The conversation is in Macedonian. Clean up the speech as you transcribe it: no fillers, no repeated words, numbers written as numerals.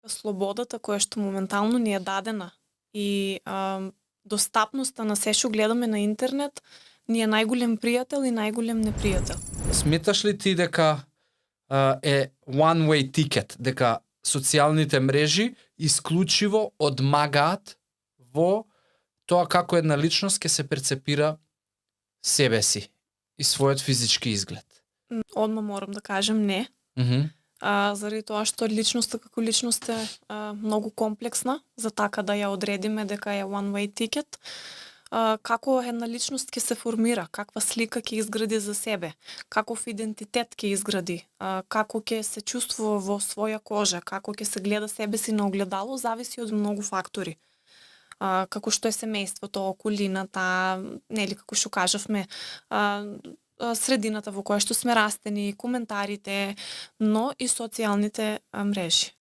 Слободата која што моментално ни е дадена и достапноста на се што гледаме на интернет ни е најголем пријател и најголем непријател. Сметаш ли ти дека е one way ticket, дека социјалните мрежи исклучиво одмагаат во тоа како една личност ќе се перцепира себе си и својот физички изглед? Одма морам да кажем не. Мгм. Заради тоа што личноста како личност е многу комплексна, за така да ја одредиме дека е one way ticket. Како една личност ќе се формира, каква слика ќе изгради за себе, каков идентитет ќе изгради, како ќе се чувствува во своја кожа, како ќе се гледа себе си на огледало, зависи од многу фактори. Како што е семејството, околината, нели како што кажавме, средината во која што сме растени, коментарите, но и социјалните мрежи.